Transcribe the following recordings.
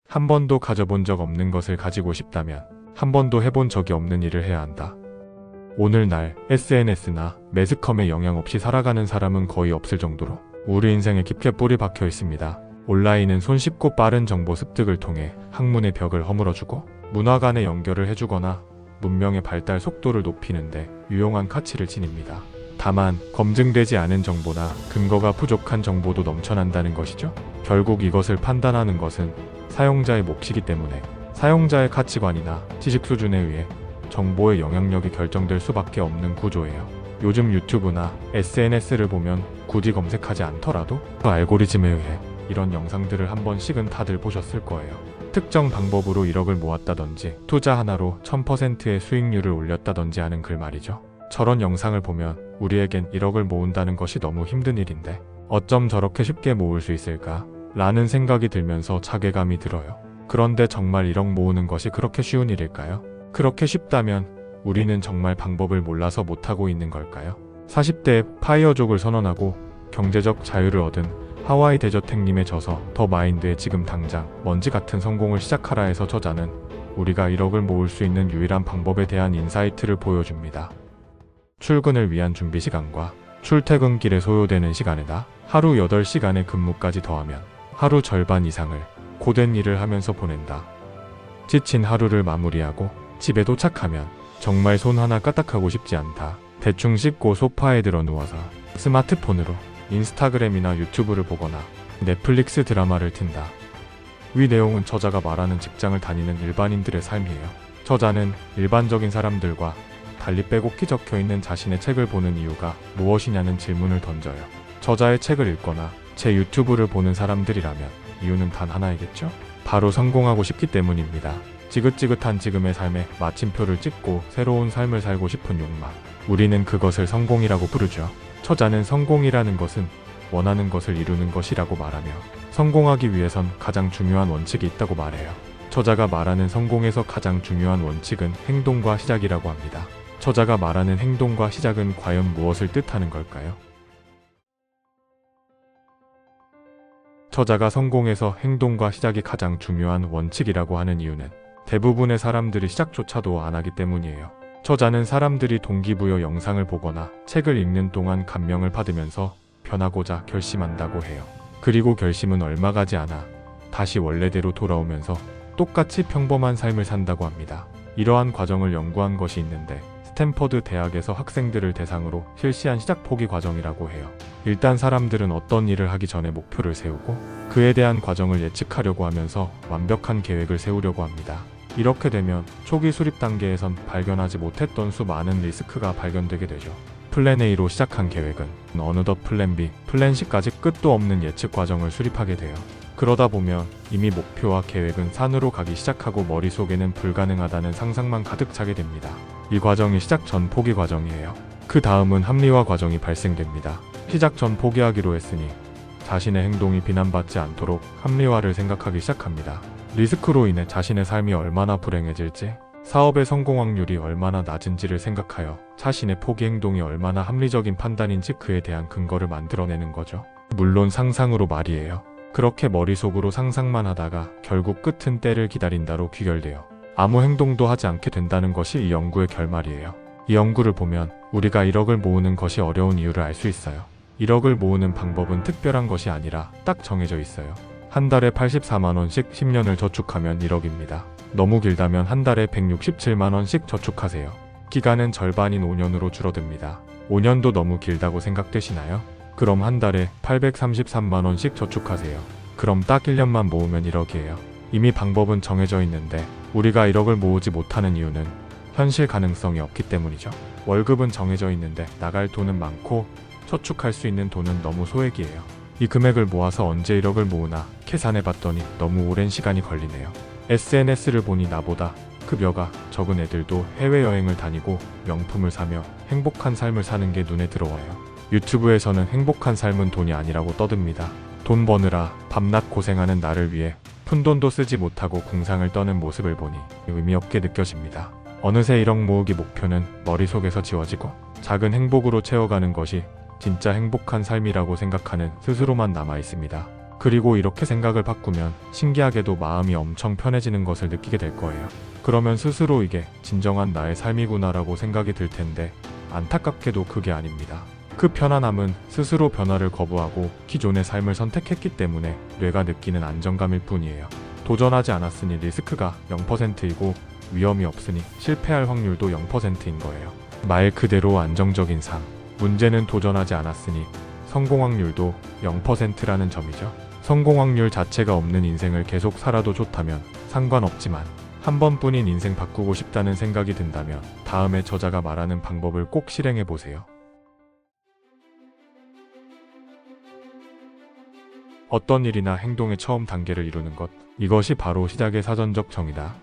한 번도 가져본 적 없는 것을 가지고 싶다면 한 번도 해본 적이 없는 일을 해야 한다. 오늘날 SNS나 매스컴에 영향 없이 살아가는 사람은 거의 없을 정도로 우리 인생에 깊게 뿌리 박혀 있습니다. 온라인은 손쉽고 빠른 정보 습득을 통해 학문의 벽을 허물어주고 문화 간의 연결을 해주거나 문명의 발달 속도를 높이는데 유용한 가치를 지닙니다. 다만 검증되지 않은 정보나 근거가 부족한 정보도 넘쳐난다는 것이죠. 결국 이것을 판단하는 것은 사용자의 몫이기 때문에 사용자의 가치관이나 지식 수준에 의해 정보의 영향력이 결정될 수밖에 없는 구조예요. 요즘 유튜브나 SNS를 보면 굳이 검색하지 않더라도 그 알고리즘에 의해 이런 영상들을 한 번씩은 다들 보셨을 거예요. 특정 방법으로 1억을 모았다든지 투자 하나로 1000%의 수익률을 올렸다든지 하는 글 말이죠. 저런 영상을 보면 우리에겐 1억을 모은다는 것이 너무 힘든 일인데 어쩜 저렇게 쉽게 모을 수 있을까? 라는 생각이 들면서 자괴감이 들어요. 그런데 정말 1억 모으는 것이 그렇게 쉬운 일일까요? 그렇게 쉽다면 우리는 정말 방법을 몰라서 못하고 있는 걸까요? 40대에 파이어족을 선언하고 경제적 자유를 얻은 하와이 대저택님의 저서 더 마인드에 지금 당장 먼지 같은 성공을 시작하라 해서 저자는 우리가 1억을 모을 수 있는 유일한 방법에 대한 인사이트를 보여줍니다. 출근을 위한 준비 시간과 출퇴근길에 소요되는 시간에다 하루 8시간의 근무까지 더하면 하루 절반 이상을 고된 일을 하면서 보낸다. 지친 하루를 마무리하고 집에 도착하면 정말 손 하나 까딱하고 싶지 않다. 대충 씻고 소파에 들어 누워서 스마트폰으로 인스타그램이나 유튜브를 보거나 넷플릭스 드라마를 튼다. 위 내용은 저자가 말하는 직장을 다니는 일반인들의 삶이에요. 저자는 일반적인 사람들과 달리 빼곡히 적혀있는 자신의 책을 보는 이유가 무엇이냐는 질문을 던져요. 저자의 책을 읽거나 제 유튜브를 보는 사람들이라면 이유는 단 하나이겠죠? 바로 성공하고 싶기 때문입니다. 지긋지긋한 지금의 삶에 마침표를 찍고 새로운 삶을 살고 싶은 욕망. 우리는 그것을 성공이라고 부르죠. 저자는 성공이라는 것은 원하는 것을 이루는 것이라고 말하며 성공하기 위해선 가장 중요한 원칙이 있다고 말해요. 저자가 말하는 성공에서 가장 중요한 원칙은 행동과 시작이라고 합니다. 저자가 말하는 행동과 시작은 과연 무엇을 뜻하는 걸까요? 저자가 성공에서 행동과 시작이 가장 중요한 원칙이라고 하는 이유는 대부분의 사람들이 시작조차도 안 하기 때문이에요. 저자는 사람들이 동기부여 영상을 보거나 책을 읽는 동안 감명을 받으면서 변하고자 결심한다고 해요. 그리고 결심은 얼마 가지 않아 다시 원래대로 돌아오면서 똑같이 평범한 삶을 산다고 합니다. 이러한 과정을 연구한 것이 있는데 스탠퍼드 대학에서 학생들을 대상으로 실시한 시작 포기 과정이라고 해요. 일단 사람들은 어떤 일을 하기 전에 목표를 세우고 그에 대한 과정을 예측하려고 하면서 완벽한 계획을 세우려고 합니다. 이렇게 되면 초기 수립 단계에선 발견하지 못했던 수많은 리스크가 발견되게 되죠. 플랜 A로 시작한 계획은 어느덧 플랜 B, 플랜 C까지 끝도 없는 예측 과정을 수립하게 돼요. 그러다 보면 이미 목표와 계획은 산으로 가기 시작하고 머릿속에는 불가능하다는 상상만 가득 차게 됩니다. 이 과정이 시작 전 포기 과정이에요. 그 다음은 합리화 과정이 발생됩니다. 시작 전 포기하기로 했으니 자신의 행동이 비난받지 않도록 합리화를 생각하기 시작합니다. 리스크로 인해 자신의 삶이 얼마나 불행해질지, 사업의 성공 확률이 얼마나 낮은지를 생각하여 자신의 포기 행동이 얼마나 합리적인 판단인지 그에 대한 근거를 만들어내는 거죠. 물론 상상으로 말이에요. 그렇게 머릿속으로 상상만 하다가 결국 끝은 때를 기다린다로 귀결돼요. 아무 행동도 하지 않게 된다는 것이 이 연구의 결말이에요. 이 연구를 보면 우리가 1억을 모으는 것이 어려운 이유를 알 수 있어요. 1억을 모으는 방법은 특별한 것이 아니라 딱 정해져 있어요. 한 달에 84만원씩 10년을 저축하면 1억입니다. 너무 길다면 한 달에 167만원씩 저축하세요. 기간은 절반인 5년으로 줄어듭니다. 5년도 너무 길다고 생각되시나요? 그럼 한 달에 833만원씩 저축하세요. 그럼 딱 1년만 모으면 1억이에요. 이미 방법은 정해져 있는데 우리가 1억을 모으지 못하는 이유는 현실 가능성이 없기 때문이죠. 월급은 정해져 있는데 나갈 돈은 많고 저축할 수 있는 돈은 너무 소액이에요. 이 금액을 모아서 언제 1억을 모으나 계산해봤더니 너무 오랜 시간이 걸리네요. SNS를 보니 나보다 급여가 적은 애들도 해외여행을 다니고 명품을 사며 행복한 삶을 사는 게 눈에 들어와요. 유튜브에서는 행복한 삶은 돈이 아니라고 떠듭니다. 돈 버느라 밤낮 고생하는 나를 위해 푼돈도 쓰지 못하고 궁상을 떠는 모습을 보니 의미 없게 느껴집니다. 어느새 1억 모으기 목표는 머릿속에서 지워지고 작은 행복으로 채워가는 것이 진짜 행복한 삶이라고 생각하는 스스로만 남아 있습니다. 그리고 이렇게 생각을 바꾸면 신기하게도 마음이 엄청 편해지는 것을 느끼게 될 거예요. 그러면 스스로 이게 진정한 나의 삶이구나라고 생각이 들 텐데 안타깝게도 그게 아닙니다. 그 편안함은 스스로 변화를 거부하고 기존의 삶을 선택했기 때문에 뇌가 느끼는 안정감일 뿐이에요. 도전하지 않았으니 리스크가 0%이고 위험이 없으니 실패할 확률도 0%인 거예요. 말 그대로 안정적인 삶. 문제는 도전하지 않았으니 성공 확률도 0%라는 점이죠. 성공 확률 자체가 없는 인생을 계속 살아도 좋다면 상관없지만 한 번뿐인 인생 바꾸고 싶다는 생각이 든다면 다음에 저자가 말하는 방법을 꼭 실행해 보세요. 어떤 일이나 행동의 처음 단계를 이루는 것, 이것이 바로 시작의 사전적 정의다.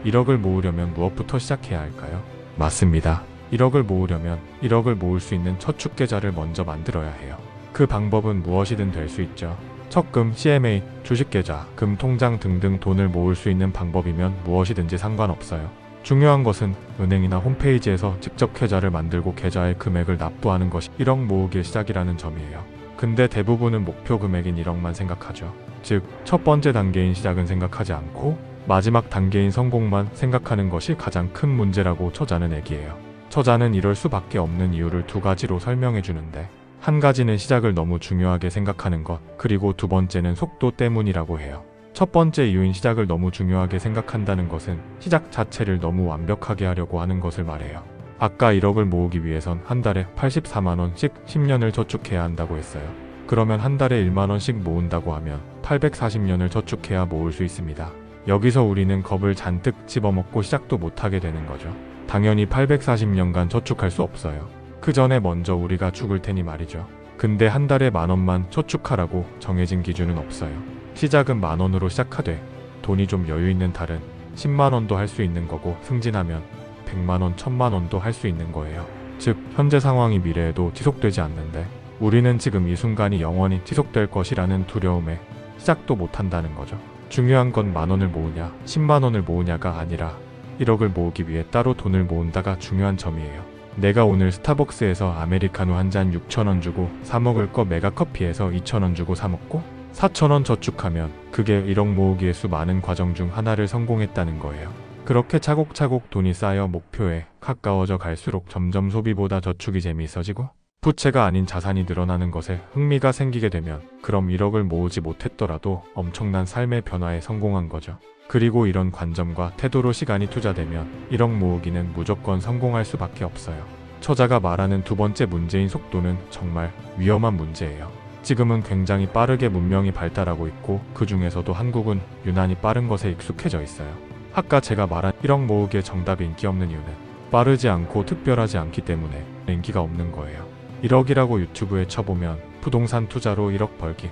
1억을 모으려면 무엇부터 시작해야 할까요? 맞습니다. 1억을 모으려면 1억을 모을 수 있는 저축 계좌를 먼저 만들어야 해요. 그 방법은 무엇이든 될 수 있죠. 적금, CMA, 주식계좌, 금통장 등등 돈을 모을 수 있는 방법이면 무엇이든지 상관없어요. 중요한 것은 은행이나 홈페이지에서 직접 계좌를 만들고 계좌에 금액을 납부하는 것이 1억 모으기의 시작이라는 점이에요. 근데 대부분은 목표 금액인 1억만 생각하죠. 즉, 첫 번째 단계인 시작은 생각하지 않고 마지막 단계인 성공만 생각하는 것이 가장 큰 문제라고 저자는 얘기해요. 저자는 이럴 수밖에 없는 이유를 두 가지로 설명해 주는데, 한 가지는 시작을 너무 중요하게 생각하는 것, 그리고 두 번째는 속도 때문이라고 해요. 첫 번째 이유인 시작을 너무 중요하게 생각한다는 것은 시작 자체를 너무 완벽하게 하려고 하는 것을 말해요. 아까 1억을 모으기 위해선 한 달에 84만원씩 10년을 저축해야 한다고 했어요. 그러면 한 달에 1만원씩 모은다고 하면 840년을 저축해야 모을 수 있습니다. 여기서 우리는 겁을 잔뜩 집어먹고 시작도 못하게 되는 거죠. 당연히 840년간 저축할 수 없어요. 그 전에 먼저 우리가 죽을 테니 말이죠. 근데 한 달에 10,000원만 저축하라고 정해진 기준은 없어요. 시작은 10,000원으로 시작하되 돈이 좀 여유 있는 달은 10만원도 할 수 있는 거고, 승진하면 100만원, 1000만원도 할 수 있는 거예요. 즉, 현재 상황이 미래에도 지속되지 않는데 우리는 지금 이 순간이 영원히 지속될 것이라는 두려움에 시작도 못한다는 거죠. 중요한 건 10,000원을 모으냐 10만원을 모으냐가 아니라 1억을 모으기 위해 따로 돈을 모은다가 중요한 점이에요. 내가 오늘 스타벅스에서 아메리카노 한 잔 6,000원 주고 사 먹을 거 메가커피에서 2,000원 주고 사 먹고 4,000원 저축하면 그게 1억 모으기의 수많은 과정 중 하나를 성공했다는 거예요. 그렇게 차곡차곡 돈이 쌓여 목표에 가까워져 갈수록 점점 소비보다 저축이 재미있어지고 부채가 아닌 자산이 늘어나는 것에 흥미가 생기게 되면 그럼 1억을 모으지 못했더라도 엄청난 삶의 변화에 성공한 거죠. 그리고 이런 관점과 태도로 시간이 투자되면 1억 모으기는 무조건 성공할 수밖에 없어요. 저자가 말하는 두 번째 문제인 속도는 정말 위험한 문제예요. 지금은 굉장히 빠르게 문명이 발달하고 있고 그 중에서도 한국은 유난히 빠른 것에 익숙해져 있어요. 아까 제가 말한 1억 모으기의 정답이 인기 없는 이유는 빠르지 않고 특별하지 않기 때문에 인기가 없는 거예요. 1억이라고 유튜브에 쳐보면 부동산 투자로 1억 벌기,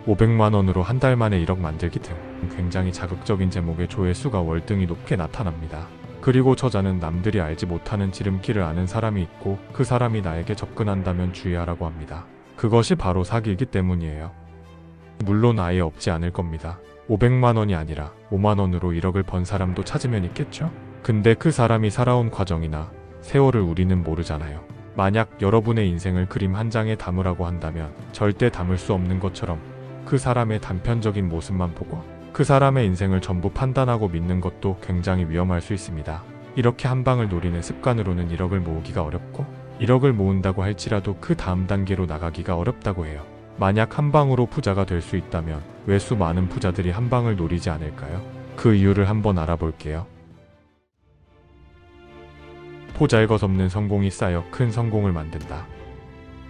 500만원으로 한 달 만에 1억 만들기 등 굉장히 자극적인 제목의 조회수가 월등히 높게 나타납니다. 그리고 저자는 남들이 알지 못하는 지름길을 아는 사람이 있고 그 사람이 나에게 접근한다면 주의하라고 합니다. 그것이 바로 사기이기 때문이에요. 물론 아예 없지 않을 겁니다. 500만원이 아니라 5만원으로 1억을 번 사람도 찾으면 있겠죠? 근데 그 사람이 살아온 과정이나 세월을 우리는 모르잖아요. 만약 여러분의 인생을 그림 한 장에 담으라고 한다면 절대 담을 수 없는 것처럼 그 사람의 단편적인 모습만 보고 그 사람의 인생을 전부 판단하고 믿는 것도 굉장히 위험할 수 있습니다. 이렇게 한 방을 노리는 습관으로는 1억을 모으기가 어렵고 1억을 모은다고 할지라도 그 다음 단계로 나가기가 어렵다고 해요. 만약 한 방으로 부자가 될 수 있다면 왜 수많은 부자들이 한 방을 노리지 않을까요? 그 이유를 한번 알아볼게요. 보잘것없는 성공이 쌓여 큰 성공을 만든다.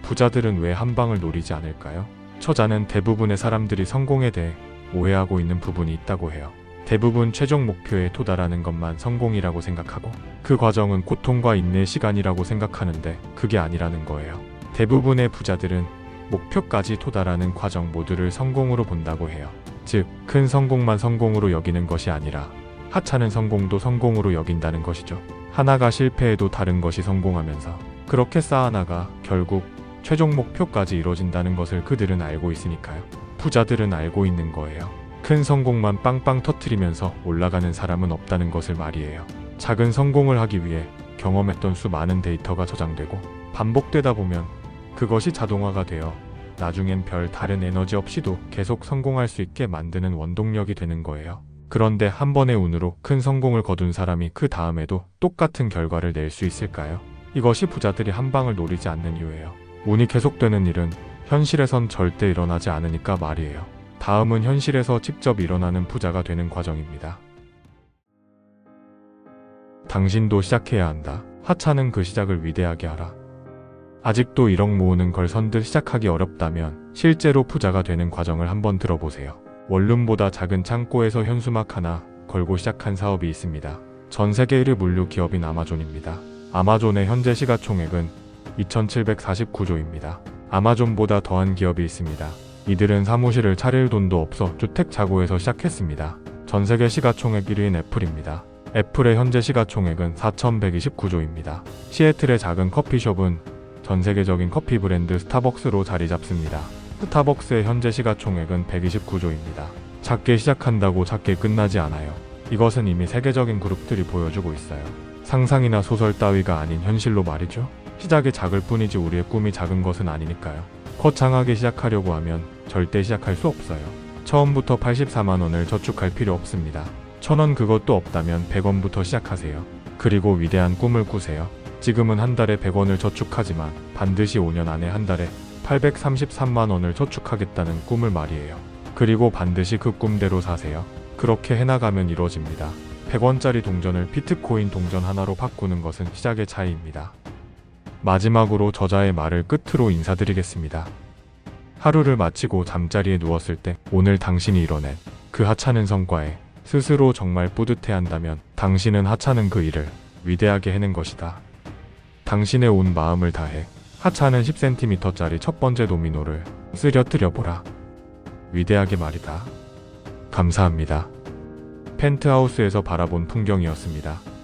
부자들은 왜 한 방을 노리지 않을까요? 저자는 대부분의 사람들이 성공에 대해 오해하고 있는 부분이 있다고 해요. 대부분 최종 목표에 도달하는 것만 성공이라고 생각하고 그 과정은 고통과 인내의 시간이라고 생각하는데 그게 아니라는 거예요. 대부분의 부자들은 목표까지 도달하는 과정 모두를 성공으로 본다고 해요. 즉, 큰 성공만 성공으로 여기는 것이 아니라 하찮은 성공도 성공으로 여긴다는 것이죠. 하나가 실패해도 다른 것이 성공하면서 그렇게 쌓아나가 결국 최종 목표까지 이뤄진다는 것을 그들은 알고 있으니까요. 부자들은 알고 있는 거예요. 큰 성공만 빵빵 터뜨리면서 올라가는 사람은 없다는 것을 말이에요. 작은 성공을 하기 위해 경험했던 수많은 데이터가 저장되고 반복되다 보면 그것이 자동화가 되어 나중엔 별 다른 에너지 없이도 계속 성공할 수 있게 만드는 원동력이 되는 거예요. 그런데 한 번의 운으로 큰 성공을 거둔 사람이 그 다음에도 똑같은 결과를 낼 수 있을까요? 이것이 부자들이 한 방을 노리지 않는 이유예요. 운이 계속되는 일은 현실에선 절대 일어나지 않으니까 말이에요. 다음은 현실에서 직접 일어나는 부자가 되는 과정입니다. 당신도 시작해야 한다. 하찮은 그 시작을 위대하게 하라. 아직도 1억 모으는 걸 선뜻 시작하기 어렵다면 실제로 부자가 되는 과정을 한번 들어보세요. 원룸보다 작은 창고에서 현수막 하나 걸고 시작한 사업이 있습니다. 전 세계 1위 물류 기업인 아마존입니다. 아마존의 현재 시가총액은 2,749조입니다. 아마존보다 더한 기업이 있습니다. 이들은 사무실을 차릴 돈도 없어 주택 자구에서 시작했습니다. 전 세계 시가총액 1위인 애플입니다. 애플의 현재 시가총액은 4,129조입니다. 시애틀의 작은 커피숍은 전 세계적인 커피 브랜드 스타벅스로 자리 잡습니다. 스타벅스의 현재 시가총액은 129조입니다. 작게 시작한다고 작게 끝나지 않아요. 이것은 이미 세계적인 그룹들이 보여주고 있어요. 상상이나 소설 따위가 아닌 현실로 말이죠. 시작이 작을 뿐이지 우리의 꿈이 작은 것은 아니니까요. 거창하게 시작하려고 하면 절대 시작할 수 없어요. 처음부터 84만 원을 저축할 필요 없습니다. 1,000원 그것도 없다면 100원부터 시작하세요. 그리고 위대한 꿈을 꾸세요. 지금은 한 달에 100원을 저축하지만 반드시 5년 안에 한 달에 833만 원을 저축하겠다는 꿈을 말이에요. 그리고 반드시 그 꿈대로 사세요. 그렇게 해나가면 이루어집니다. 100원짜리 동전을 비트코인 동전 하나로 바꾸는 것은 시작의 차이입니다. 마지막으로 저자의 말을 끝으로 인사드리겠습니다. 하루를 마치고 잠자리에 누웠을 때 오늘 당신이 이뤄낸 그 하찮은 성과에 스스로 정말 뿌듯해한다면 당신은 하찮은 그 일을 위대하게 해낸 것이다. 당신의 온 마음을 다해 하찮은 10cm짜리 첫 번째 도미노를 쓰러뜨려보라. 위대하게 말이다. 감사합니다. 펜트하우스에서 바라본 풍경이었습니다.